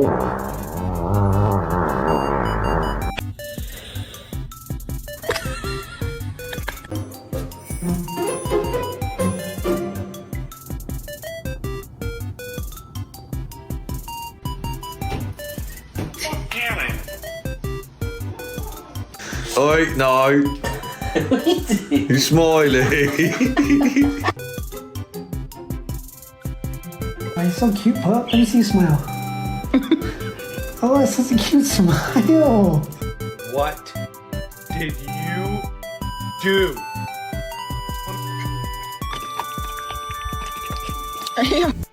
Oi, no. You're smiling. Oh, you're so cute, pup. Let me see you smile. Oh, that's such a cute smile. What did you do? I am.